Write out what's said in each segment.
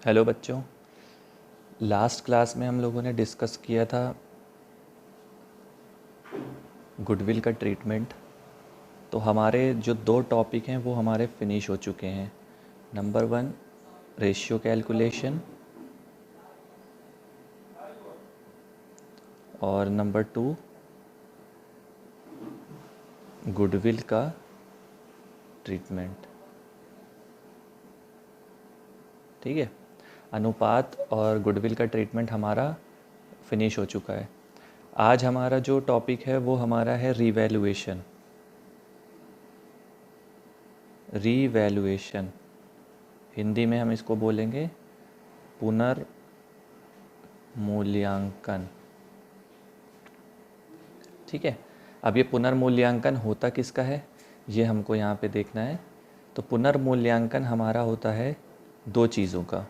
Hello बच्चों, last class में हम लोगों ने डिस्कस किया था गुडविल का ट्रीटमेंट। तो हमारे जो दो टॉपिक हैं वो हमारे फिनिश हो चुके हैं। नंबर 1 रेशियो कैलकुलेशन और नंबर 2 गुडविल का ट्रीटमेंट। ठीक है, अनुपात और गुडविल का ट्रीटमेंट हमारा फिनिश हो चुका है। आज हमारा जो टॉपिक है वो हमारा है रीवैल्यूएशन। रीवैल्यूएशन हिंदी में हम इसको बोलेंगे पुनर्मूल्यांकन। ठीक है, अब ये पुनर्मूल्यांकन होता किसका है ये हमको यहाँ पे देखना है। तो पुनर्मूल्यांकन हमारा होता है दो चीज़ों का,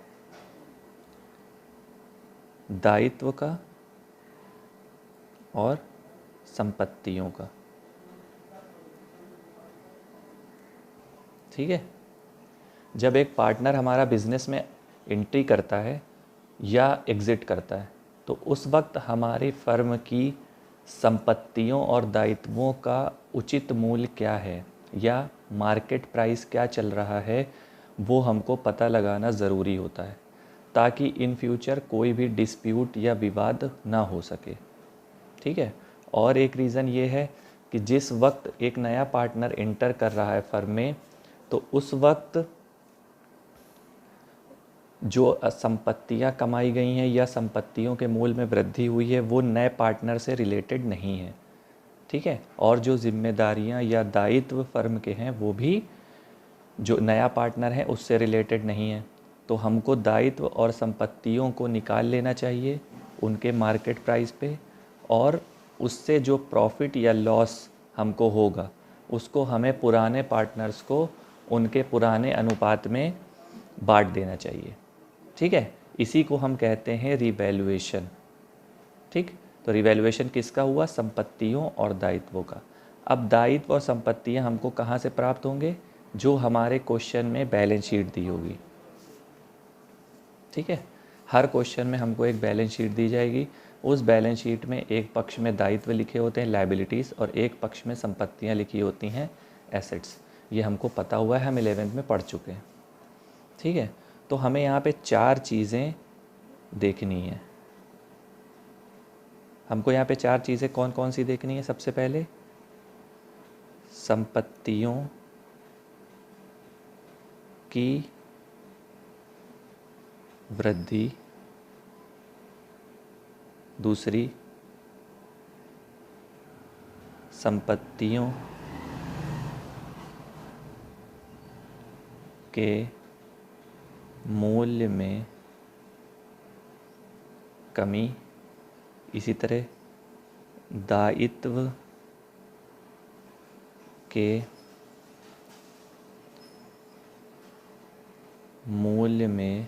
दायित्व का और संपत्तियों का। ठीक है, जब एक पार्टनर हमारा बिजनेस में एंट्री करता है या एग्ज़िट करता है तो उस वक्त हमारी फर्म की संपत्तियों और दायित्वों का उचित मूल्य क्या है या मार्केट प्राइस क्या चल रहा है वो हमको पता लगाना ज़रूरी होता है, ताकि इन फ्यूचर कोई भी डिस्प्यूट या विवाद ना हो सके। ठीक है, और एक रीज़न ये है कि जिस वक्त एक नया पार्टनर एंटर कर रहा है फर्म में तो उस वक्त जो संपत्तियां कमाई गई हैं या संपत्तियों के मूल्य में वृद्धि हुई है वो नए पार्टनर से रिलेटेड नहीं है। ठीक है, और जो जिम्मेदारियां या दायित्व फर्म के हैं वो भी जो नया पार्टनर है उससे रिलेटेड नहीं है। तो हमको दायित्व और संपत्तियों को निकाल लेना चाहिए उनके मार्केट प्राइस पे, और उससे जो प्रॉफिट या लॉस हमको होगा उसको हमें पुराने पार्टनर्स को उनके पुराने अनुपात में बांट देना चाहिए। ठीक है, इसी को हम कहते हैं रिवैल्यूएशन। ठीक, तो रिवैल्यूएशन किसका हुआ? संपत्तियों और दायित्वों का। अब दायित्व और संपत्तियां हमको कहाँ से प्राप्त होंगे? जो हमारे क्वेश्चन में बैलेंस शीट दी होगी। ठीक है, हर क्वेश्चन में हमको एक बैलेंस शीट दी जाएगी। उस बैलेंस शीट में एक पक्ष में दायित्व लिखे होते हैं लायबिलिटीज़ और एक पक्ष में संपत्तियां लिखी होती हैं एसेट्स। ये हमको पता हुआ है, हम 11th में पढ़ चुके हैं। ठीक है, तो हमें यहाँ पे चार चीज़ें देखनी है। हमको यहाँ पे चार चीज़ें कौन कौन सी देखनी है? सबसे पहले संपत्तियों की वृद्धि, दूसरी संपत्तियों के मूल्य में कमी, इसी तरह दायित्व के मूल्य में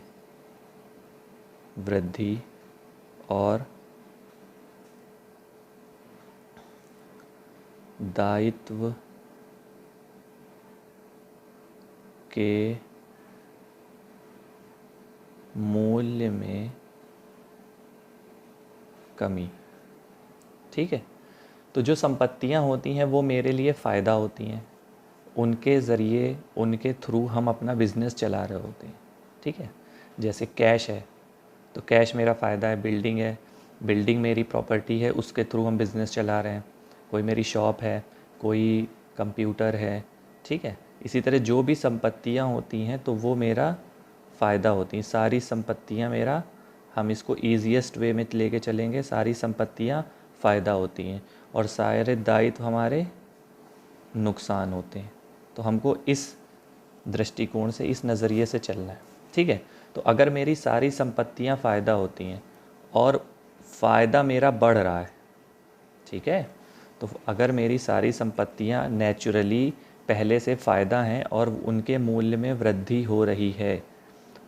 वृद्धि और दायित्व के मूल्य में कमी। ठीक है, तो जो संपत्तियां होती हैं वो मेरे लिए फ़ायदा होती हैं, उनके ज़रिए उनके थ्रू हम अपना बिज़नेस चला रहे होते हैं। ठीक है, जैसे कैश है तो कैश मेरा फ़ायदा है, बिल्डिंग है, बिल्डिंग मेरी प्रॉपर्टी है, उसके थ्रू हम बिज़नेस चला रहे हैं, कोई मेरी शॉप है, कोई कंप्यूटर है। ठीक है, इसी तरह जो भी संपत्तियां होती हैं तो वो मेरा फ़ायदा होती हैं। सारी संपत्तियां मेरा, हम इसको ईजीएस्ट वे में लेके चलेंगे, सारी संपत्तियां फ़ायदा होती हैं और सारे दायित्व हमारे नुकसान होते हैं। तो हमको इस दृष्टिकोण से, इस नज़रिए से चलना है। ठीक है, तो अगर मेरी सारी संपत्तियां फ़ायदा होती हैं और फ़ायदा मेरा बढ़ रहा है, ठीक है, तो अगर मेरी सारी संपत्तियां नेचुरली पहले से फ़ायदा हैं और उनके मूल्य में वृद्धि हो रही है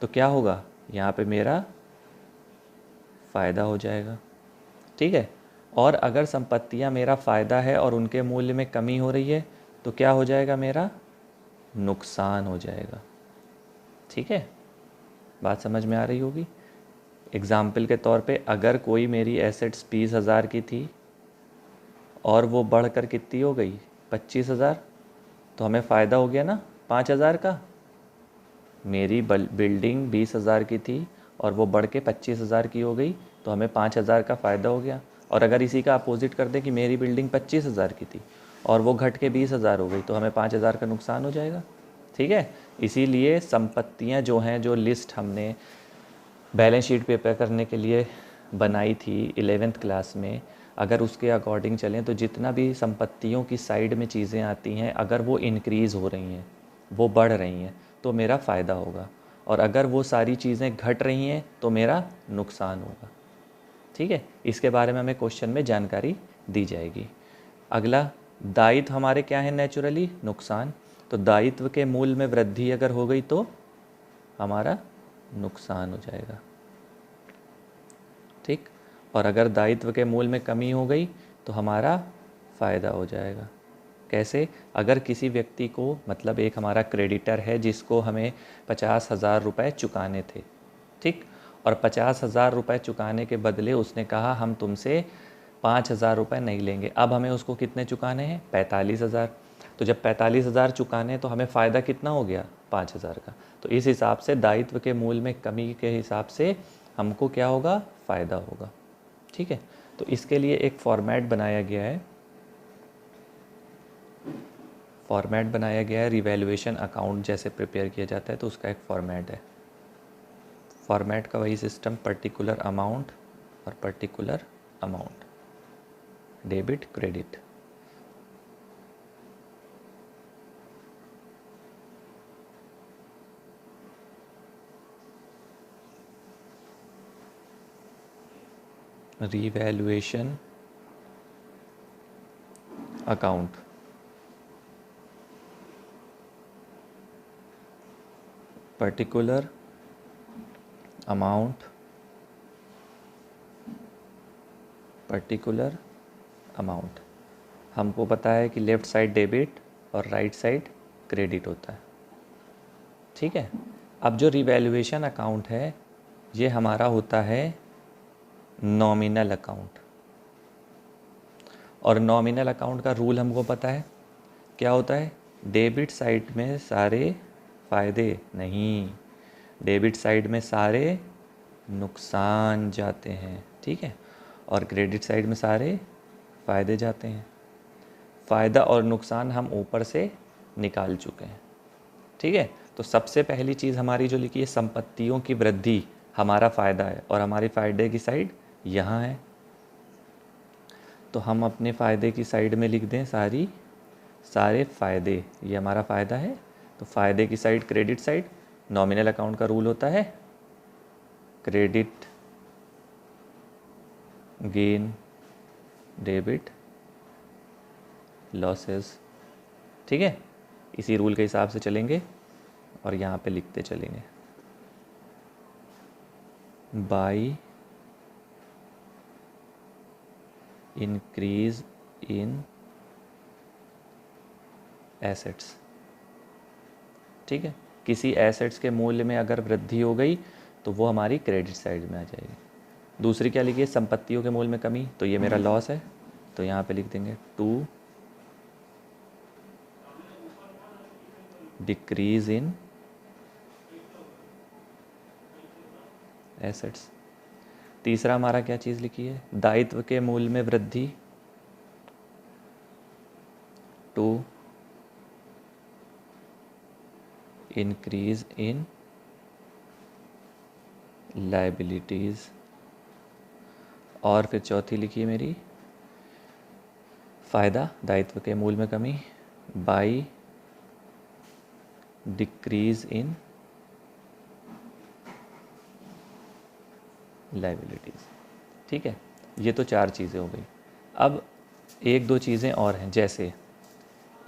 तो क्या होगा? यहाँ पे मेरा फ़ायदा हो जाएगा। ठीक है, और अगर संपत्तियां मेरा फ़ायदा है और उनके मूल्य में कमी हो रही है तो क्या हो जाएगा? मेरा नुकसान हो जाएगा। ठीक है, बात समझ में आ रही होगी। एग्ज़ाम्पल के तौर पे अगर कोई मेरी एसेट्स 20,000 की थी और वो बढ़कर कितनी हो गई 25,000, तो हमें फ़ायदा हो गया ना 5,000 का। मेरी बिल्डिंग 20,000 की थी और वो बढ़ के 25,000 की हो गई, तो हमें 5,000 का फ़ायदा हो गया। और अगर इसी का अपोजिट कर दें कि मेरी बिल्डिंग 25,000 की थी और वो घट के 20,000 हो गई, तो हमें 5,000 का नुकसान हो जाएगा। ठीक है, इसीलिए संपत्तियां जो हैं, जो लिस्ट हमने बैलेंस शीट प्रिपेयर करने के लिए बनाई थी 11th क्लास में, अगर उसके अकॉर्डिंग चलें तो जितना भी संपत्तियों की साइड में चीज़ें आती हैं, अगर वो इंक्रीज़ हो रही हैं, वो बढ़ रही हैं, तो मेरा फ़ायदा होगा। और अगर वो सारी चीज़ें घट रही हैं तो मेरा नुकसान होगा। ठीक है, इसके बारे में हमें क्वेश्चन में जानकारी दी जाएगी। अगला, दायित्व हमारे क्या है नेचुरली, नुकसान। तो दायित्व के मूल्य में वृद्धि अगर हो गई तो हमारा नुकसान हो जाएगा। ठीक, और अगर दायित्व के मूल्य में कमी हो गई तो हमारा फ़ायदा हो जाएगा। कैसे? अगर किसी व्यक्ति को, मतलब एक हमारा क्रेडिटर है जिसको हमें 50,000 रुपये चुकाने थे, ठीक, और 50,000 रुपये चुकाने के बदले उसने कहा हम तुमसे 5,000 रुपये नहीं लेंगे। अब हमें उसको कितने चुकाने हैं? 45,000। तो जब 45,000 चुकाने तो हमें फ़ायदा कितना हो गया? 5,000 का। तो इस हिसाब से दायित्व के मूल्य में कमी के हिसाब से हमको क्या होगा? फ़ायदा होगा। ठीक है, तो इसके लिए एक फॉर्मेट बनाया गया है, रिवैल्यूएशन अकाउंट जैसे प्रिपेयर किया जाता है तो उसका एक फॉर्मेट है। फॉर्मेट का वही सिस्टम, पर्टिकुलर अमाउंट और particular amount, debit credit. Revaluation account, particular amount, particular amount. हमको पता है कि लेफ़्ट साइड डेबिट और राइट साइड क्रेडिट होता है। ठीक है, अब जो रिवैल्यूएशन अकाउंट है ये हमारा होता है नॉमिनल अकाउंट। और नॉमिनल अकाउंट का रूल हमको पता है क्या होता है? डेबिट साइड में सारे फ़ायदे नहीं, डेबिट साइड में सारे नुकसान जाते हैं। ठीक है, और क्रेडिट साइड में सारे फ़ायदे जाते हैं। फ़ायदा और नुकसान हम ऊपर से निकाल चुके हैं। ठीक है, तो सबसे पहली चीज़ हमारी जो लिखी है, संपत्तियों की वृद्धि हमारा फ़ायदा है और हमारी फ़ायदे की साइड यहाँ है। तो हम अपने फ़ायदे की साइड में लिख दें सारे फ़ायदे, ये हमारा फ़ायदा है। तो फ़ायदे की side credit side, nominal account का रूल होता है क्रेडिट गेन डेबिट लॉसेस। ठीक है, इसी रूल के हिसाब से चलेंगे और यहाँ पे लिखते चलेंगे। By increase in assets. ठीक है, किसी एसेट्स के मूल्य में अगर वृद्धि हो गई तो वो हमारी क्रेडिट साइड में आ जाएगी। दूसरी क्या लिखिए? संपत्तियों के मूल्य में कमी, तो ये मेरा लॉस है, तो यहाँ पे लिख देंगे टू डिक्रीज इन एसेट्स। तीसरा हमारा क्या चीज़ लिखी है? दायित्व के मूल्य में वृद्धि, टू इंक्रीज इन लायबिलिटीज़। और फिर चौथी लिखी है मेरी फ़ायदा, दायित्व के मूल्य में कमी, बाई डिक्रीज इन लायबिलिटीज़। ठीक है, ये तो चार चीज़ें हो गई। अब एक दो चीज़ें और हैं, जैसे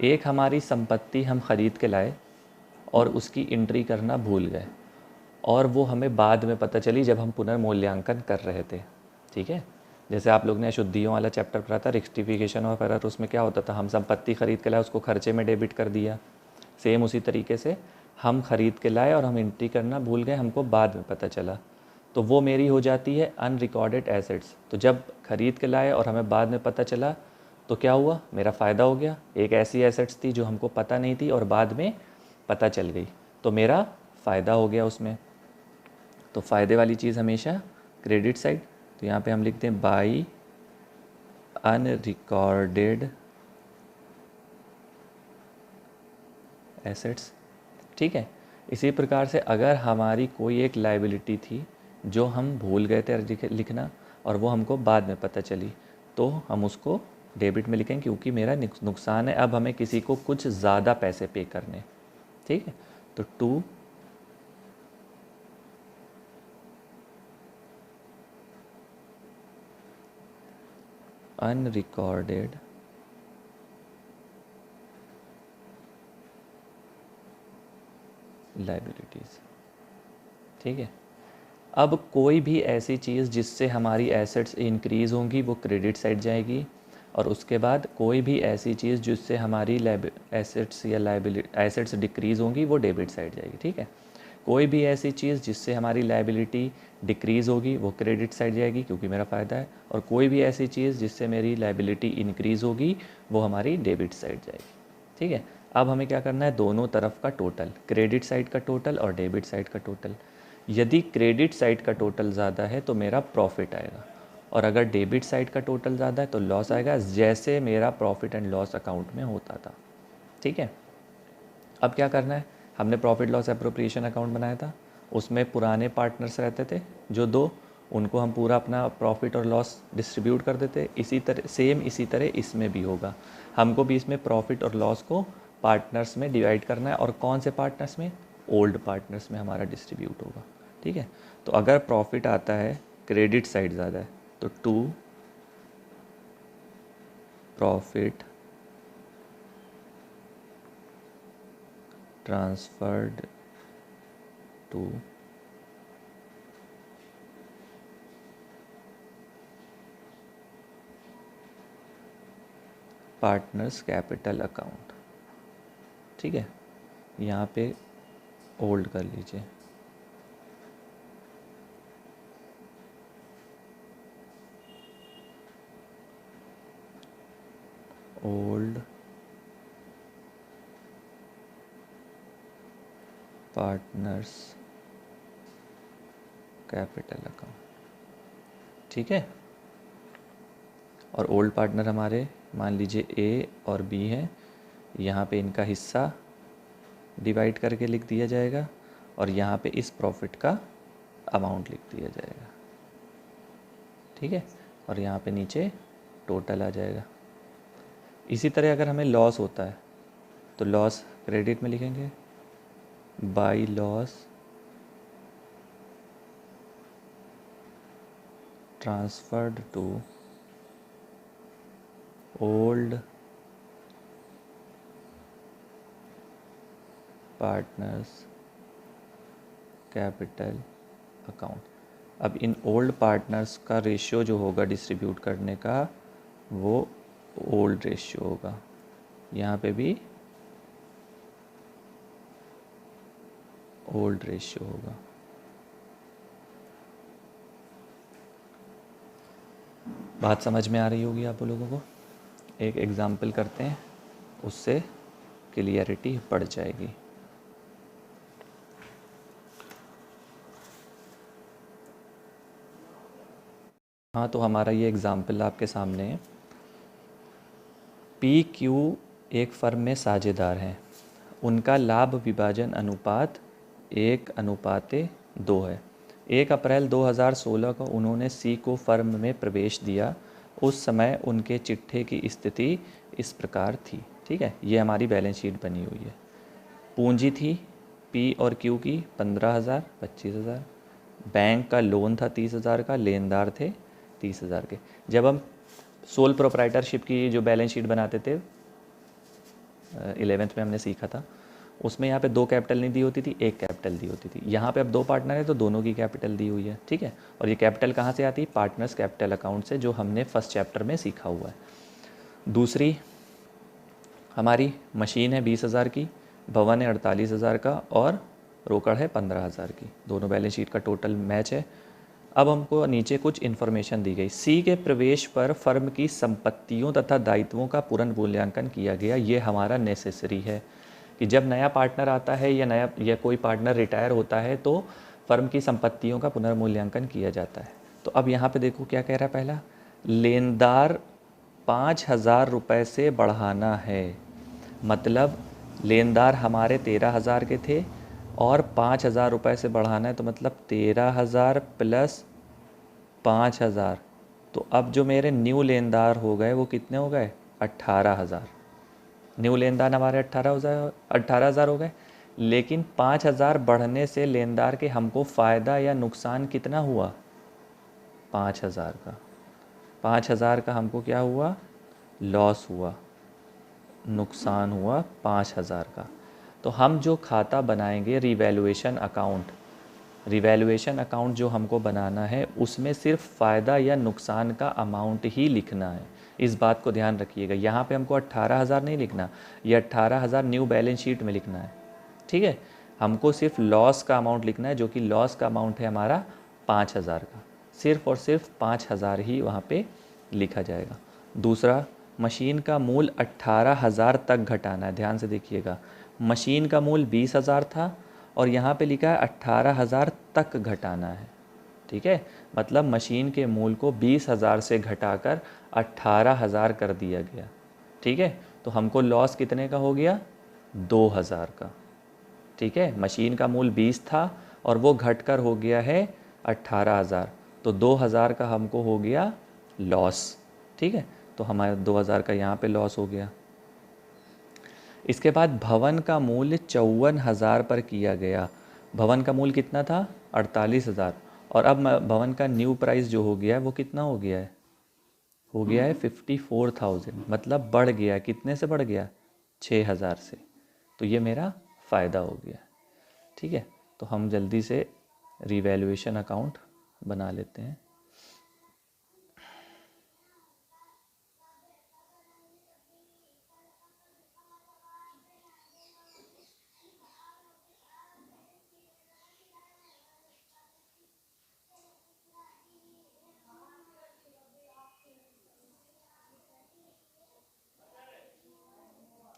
एक हमारी संपत्ति हम ख़रीद के लाए और उसकी एंट्री करना भूल गए और वो हमें बाद में पता चली जब हम पुनर्मूल्यांकन कर रहे थे। ठीक है, जैसे आप लोग ने अशुद्धियों वाला चैप्टर पढ़ा था, रेक्टिफिकेशन ऑफ एरर, उसमें क्या होता था? हम संपत्ति खरीद के लाए, उसको खर्चे में डेबिट कर दिया। सेम उसी तरीके से हम ख़रीद के लाए और हम एंट्री करना भूल गए, हमको बाद में पता चला, तो वो मेरी हो जाती है अनरिकॉर्डेड एसेट्स। तो जब ख़रीद के लाए और हमें बाद में पता चला तो क्या हुआ, मेरा फ़ायदा हो गया। एक ऐसी एसेट्स थी जो हमको पता नहीं थी और बाद में पता चल गई, तो मेरा फ़ायदा हो गया उसमें। तो फ़ायदे वाली चीज़ हमेशा क्रेडिट साइड। तो यहाँ पे हम लिखते हैं बाई अनरिकॉर्डेड एसेट्स। ठीक है। इसी प्रकार से अगर हमारी कोई एक लाइबिलिटी थी जो हम भूल गए थे लिखना और वो हमको बाद में पता चली, तो हम उसको डेबिट में लिखेंगे क्योंकि मेरा नुकसान है, अब हमें किसी को कुछ ज़्यादा पैसे पे करने। ठीक है। तो टू अनरिकॉर्डेड लाइबिलिटीज़। ठीक है। अब कोई भी ऐसी चीज़ जिससे हमारी एसेट्स इंक्रीज़ होंगी वो क्रेडिट साइड जाएगी, और उसके बाद कोई भी ऐसी चीज़ जिससे हमारी एसेट्स या लाइबिलिटी एसेट्स डिक्रीज़ होंगी वो डेबिट साइड जाएगी। ठीक है। कोई भी ऐसी चीज़ जिससे हमारी लाइबिलिटी डिक्रीज़ होगी वो क्रेडिट साइड जाएगी क्योंकि मेरा फ़ायदा है, और कोई भी ऐसी चीज़ जिससे मेरी लाइबिलिटी इंक्रीज़ होगी वो हमारी डेबिट साइड जाएगी। ठीक है। अब हमें क्या करना है, दोनों तरफ का टोटल, क्रेडिट साइड का टोटल और डेबिट साइड का टोटल। यदि क्रेडिट साइड का टोटल ज़्यादा है तो मेरा प्रॉफिट आएगा, और अगर डेबिट साइड का टोटल ज़्यादा है तो लॉस आएगा, जैसे मेरा प्रॉफिट एंड लॉस अकाउंट में होता था। ठीक है। अब क्या करना है, हमने प्रॉफिट लॉस एप्रोप्रिएशन अकाउंट बनाया था, उसमें पुराने पार्टनर्स रहते थे जो दो, उनको हम पूरा अपना प्रॉफिट और लॉस डिस्ट्रीब्यूट कर देते। इसी तरह इसमें भी होगा, हमको भी इसमें प्रॉफिट और लॉस को पार्टनर्स में डिवाइड करना है, और कौन से पार्टनर्स में, ओल्ड पार्टनर्स में हमारा डिस्ट्रीब्यूट होगा। ठीक है। तो अगर प्रॉफिट आता है, क्रेडिट साइड ज़्यादा है, तो to profit transferred to partners capital account. ठीक है। यहाँ पे ओल्ड कर लीजिए, ओल्ड पार्टनर्स कैपिटल अकाउंट। ठीक है। और ओल्ड पार्टनर हमारे मान लीजिए ए और बी हैं, यहाँ पे इनका हिस्सा डिवाइड करके लिख दिया जाएगा, और यहाँ पे इस प्रॉफिट का अमाउंट लिख दिया जाएगा। ठीक है। और यहाँ पे नीचे टोटल आ जाएगा। इसी तरह अगर हमें लॉस होता है तो लॉस क्रेडिट में लिखेंगे, by loss transferred to old partners capital account. अब इन ओल्ड पार्टनर्स का रेशियो जो होगा डिस्ट्रीब्यूट करने का, वो ओल्ड रेशियो होगा। यहाँ पे भी ओल्ड रेशियो होगा। बात समझ में आ रही होगी आप लोगों को। एक एग्जाम्पल करते हैं, उससे क्लियरिटी बढ़ जाएगी। हाँ, तो हमारा ये एग्ज़ाम्पल आपके सामने है। पी क्यू एक फर्म में साझेदार हैं, उनका लाभ विभाजन अनुपात 1:2 है। 1 अप्रैल 2016 को उन्होंने सी को फर्म में प्रवेश दिया। उस समय उनके चिट्ठे की स्थिति इस प्रकार थी। ठीक है। ये हमारी बैलेंस शीट बनी हुई है। पूंजी थी पी और क्यू की 15,000, 25,000। बैंक का लोन था 30,000 का, लेनदार थे 30,000 के। जब हम सोल प्रोप्राइटरशिप की जो बैलेंस शीट बनाते थे 11th में हमने सीखा था, उसमें यहाँ पे 2 कैपिटल नहीं दी होती थी, 1 कैपिटल दी होती थी। यहाँ पे अब 2 पार्टनर है तो दोनों की कैपिटल दी हुई है। ठीक है। और ये कैपिटल कहाँ से आती है, पार्टनर्स कैपिटल अकाउंट से, जो हमने फर्स्ट चैप्टर में सीखा हुआ है। दूसरी हमारी मशीन है 20,000 की, भवन है 48,000 का और रोकड़ है 15,000 की, दोनों बैलेंस शीट का टोटल मैच है। अब हमको नीचे कुछ इन्फॉर्मेशन दी गई। सी के प्रवेश पर फर्म की संपत्तियों तथा दायित्वों का पुनर्मूल्यांकन किया गया। ये हमारा नेसेसरी है कि जब नया पार्टनर आता है या कोई पार्टनर रिटायर होता है तो फर्म की संपत्तियों का पुनर्मूल्यांकन किया जाता है। तो अब यहाँ पे देखो क्या कह रहा है। पहला, लेनदार 5,000 रुपये से बढ़ाना है, मतलब लेनदार हमारे 13,000 के थे और 5,000 रुपये से बढ़ाना है, तो मतलब 13,000 प्लस 5,000। तो अब जो मेरे न्यू लेनदार हो गए वो कितने हो गए? 18,000। न्यू लेनदार हमारे 18,000 हो गए। लेकिन 5,000 बढ़ने से लेनदार के हमको फ़ायदा या नुकसान कितना हुआ? 5,000 का। 5,000 का हमको क्या हुआ? लॉस हुआ, नुकसान हुआ 5,000 का। तो हम जो खाता बनाएंगे रिवैल्यूएशन अकाउंट, रिवैल्यूएशन अकाउंट जो हमको बनाना है उसमें सिर्फ फ़ायदा या नुकसान का अमाउंट ही लिखना है। इस बात को ध्यान रखिएगा। यहाँ पे हमको 18,000 नहीं लिखना, ये 18,000 न्यू बैलेंस शीट में लिखना है, ठीक है। हमको सिर्फ लॉस का अमाउंट लिखना है, जो कि लॉस का अमाउंट है हमारा 5,000 का। सिर्फ और सिर्फ 5,000 ही वहाँ पे लिखा जाएगा। दूसरा, मशीन का मूल्य 18,000 तक घटाना है। ध्यान से देखिएगा, मशीन का मूल्य 20,000 था और यहाँ पे लिखा है 18,000 तक घटाना है, ठीक है। मतलब मशीन के मूल्य को 20,000 से घटाकर 18,000 कर दिया गया, ठीक है। तो हमको लॉस कितने का हो गया? 2,000 का, ठीक है। मशीन का मूल्य 20 था और वो घटकर हो गया है 18,000, तो 2,000 का हमको हो गया लॉस, ठीक है। तो हमारा 2,000 का यहाँ पे लॉस हो गया। इसके बाद भवन का मूल्य 54,000 पर किया गया। भवन का मूल्य कितना था? 48,000। और अब भवन का न्यू प्राइस जो हो गया है वो कितना हो गया है? हो गया है 54,000, मतलब बढ़ गया है। कितने से बढ़ गया? 6,000 से। तो ये मेरा फ़ायदा हो गया, ठीक है। तो हम जल्दी से रिवैल्यूएशन अकाउंट बना लेते हैं।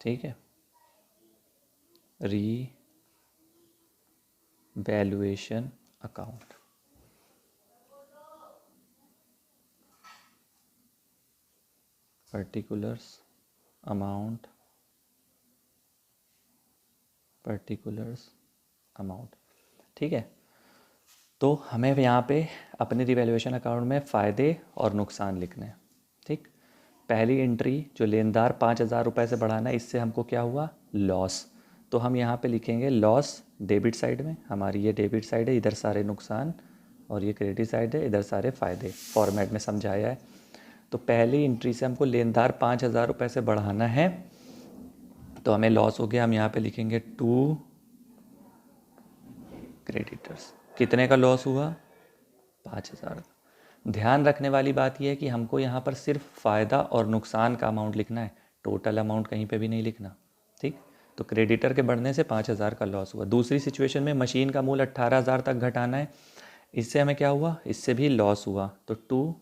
ठीक है, revaluation account. Particulars amount, particulars amount, ठीक है। तो हमें यहाँ पे अपने रिवैल्यूएशन अकाउंट में फ़ायदे और नुकसान लिखने हैं, ठीक। पहली एंट्री जो लेनदार 5,000 रुपये से बढ़ाना है, इससे हमको क्या हुआ? लॉस। तो हम यहाँ पे लिखेंगे लॉस डेबिट साइड में। हमारी ये डेबिट साइड है, इधर सारे नुकसान, और ये क्रेडिट साइड है, इधर सारे फ़ायदे। फॉर्मेट में समझाया है। तो पहली एंट्री से हमको लेनदार 5,000 रुपये से बढ़ाना है, तो हमें लॉस हो गया। हम यहाँ पे लिखेंगे टू क्रेडिटर्स। कितने का लॉस हुआ? 5,000। ध्यान रखने वाली बात यह है कि हमको यहाँ पर सिर्फ फ़ायदा और नुकसान का अमाउंट लिखना है, टोटल अमाउंट कहीं पे भी नहीं लिखना, ठीक। तो क्रेडिटर के बढ़ने से 5,000 का लॉस हुआ। दूसरी सिचुएशन में मशीन का मूल्य 18,000 तक घटाना है, इससे हमें क्या हुआ? इससे भी लॉस हुआ। तो टू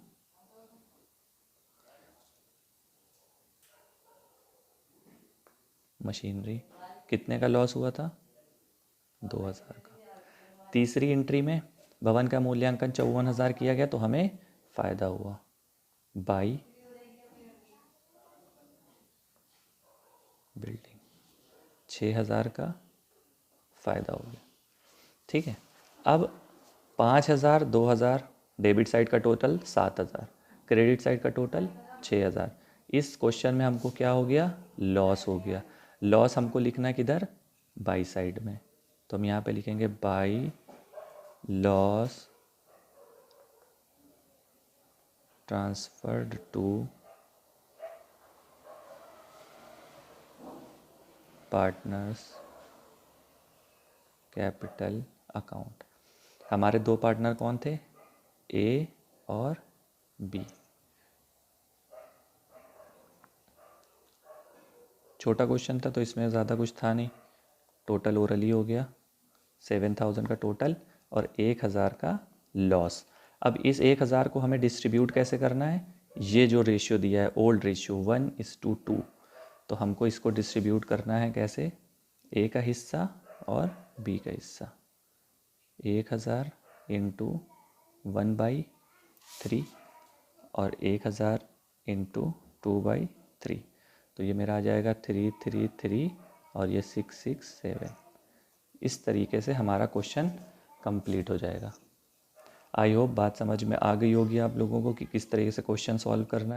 मशीनरी, कितने का लॉस हुआ था? 2,000 का। तीसरी एंट्री में भवन का मूल्यांकन 54,000 किया गया, तो हमें फ़ायदा हुआ बाई बिल्डिंग, 6,000 का फ़ायदा हो गया, ठीक है। अब 5,000, 2,000 डेबिट साइड का टोटल 7,000, क्रेडिट साइड का टोटल 6,000। इस क्वेश्चन में हमको क्या हो गया? लॉस हो गया। लॉस हमको लिखना है किधर? बाई साइड में। तो हम यहाँ पे लिखेंगे by loss transferred to partners capital account. हमारे दो पार्टनर कौन थे? ए और बी। छोटा क्वेश्चन था तो इसमें ज़्यादा कुछ था नहीं, टोटल ओरली हो गया 7,000 का टोटल और 1,000 का लॉस। अब इस 1,000 को हमें डिस्ट्रीब्यूट कैसे करना है, ये जो रेशियो दिया है ओल्ड रेशियो 1:2, तो हमको इसको डिस्ट्रीब्यूट करना है कैसे, ए का हिस्सा और बी का हिस्सा, 1,000 इंटू 1/3 और 1,000 इंटू 2/3, तो ये मेरा आ जाएगा 333 और ये 667। इस तरीके से हमारा क्वेश्चन कंप्लीट हो जाएगा। आई होप बात समझ में आ गई होगी आप लोगों को कि किस तरीके से क्वेश्चन सॉल्व करना है।